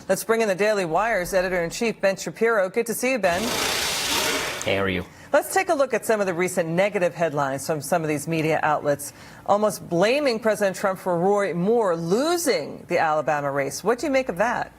Let's bring in the Daily Wire's editor-in-chief, Ben Shapiro. Good to see you, Ben. Hey, how are you? Let's take a look at some of the recent negative headlines from some of these media outlets, almost blaming President Trump for Roy Moore losing the Alabama race. What do you make of that?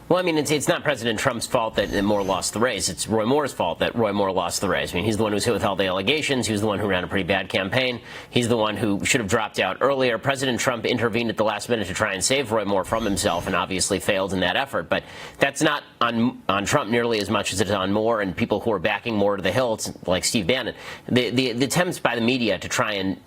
Well, I mean, it's not President Trump's fault that Moore lost the race. It's Roy Moore's fault that Roy Moore lost the race. I mean, he's the one who's hit with all the allegations. He was the one who ran a pretty bad campaign. He's the one who should have dropped out earlier. President Trump intervened at the last minute to try and save Roy Moore from himself and obviously failed in that effort. But that's not on Trump nearly as much as it is on Moore and people who are backing Moore to the hill, like Steve Bannon. The attempts by the media to try and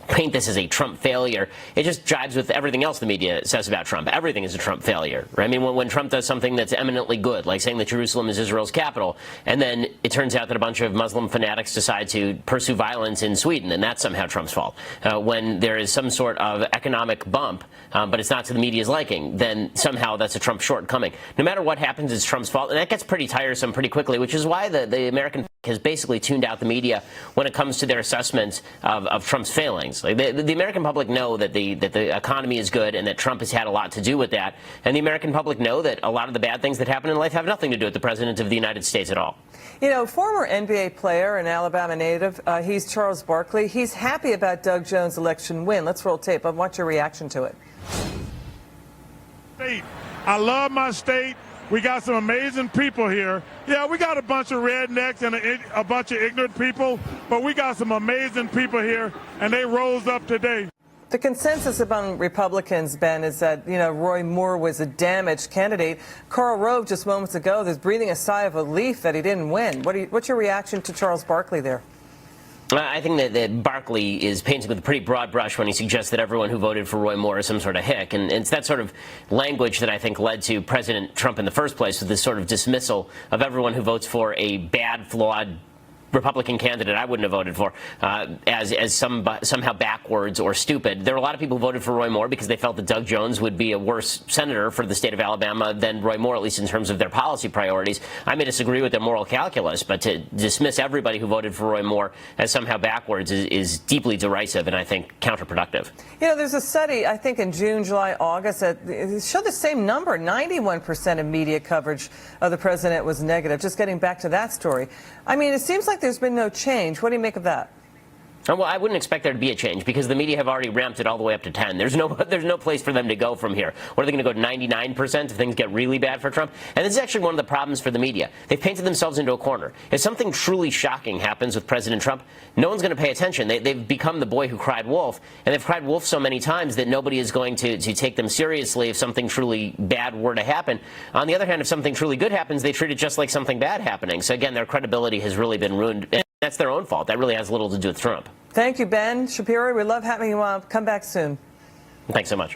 paint this as a Trump failure, it just jives with everything else the media says about Trump. Everything is a Trump failure. Right? I mean, when Trump does something that's eminently good, like saying that Jerusalem is Israel's capital, and then it turns out that a bunch of Muslim fanatics decide to pursue violence in Sweden, and that's somehow Trump's fault. When there is some sort of economic bump, but it's not to the media's liking, then somehow that's a Trump shortcoming. No matter what happens, it's Trump's fault, and that gets pretty tiresome pretty quickly, which is why the American has basically tuned out the media when it comes to their assessment of Trump's failings. Like the American public know that the economy is good and that Trump has had a lot to do with that, and the American public know that a lot of the bad things that happen in life have nothing to do with the President of the United States at all. You know, former NBA player and Alabama native, he's Charles Barkley. He's happy about Doug Jones' election win. Let's roll tape. I want your reaction to it. I love my state. We got some amazing people here. Yeah, we got a bunch of rednecks and a bunch of ignorant people, but we got some amazing people here, and they rose up today. The consensus among Republicans, Ben, is that, you know, Roy Moore was a damaged candidate. Karl Rove just moments ago is breathing a sigh of relief that he didn't win. What's your reaction to Charles Barkley there? I think that Barkley is painting with a pretty broad brush when he suggests that everyone who voted for Roy Moore is some sort of hick. And it's that sort of language that I think led to President Trump in the first place, with this sort of dismissal of everyone who votes for a bad, flawed Republican candidate I wouldn't have voted for as somehow backwards or stupid. There are a lot of people who voted for Roy Moore because they felt that Doug Jones would be a worse senator for the state of Alabama than Roy Moore, at least in terms of their policy priorities. I may disagree with their moral calculus, but to dismiss everybody who voted for Roy Moore as somehow backwards is deeply derisive and I think counterproductive. You know, there's a study, I think in June, July, August, that showed the same number. 91% of media coverage of the president was negative. Just getting back to that story. I mean, it seems like there's been no change. What do you make of that? Well, I wouldn't expect there to be a change because the media have already ramped it all the way up to 10. There's no place for them to go from here. What are they going to go to 99% if things get really bad for Trump? And this is actually one of the problems for the media. They've painted themselves into a corner. If something truly shocking happens with President Trump, no one's going to pay attention. They've become the boy who cried wolf, and they've cried wolf so many times that nobody is going to take them seriously if something truly bad were to happen. On the other hand, if something truly good happens, they treat it just like something bad happening. So again, their credibility has really been ruined. And that's their own fault. That really has little to do with Trump. Thank you, Ben Shapiro. We love having you on. Come back soon. Thanks so much.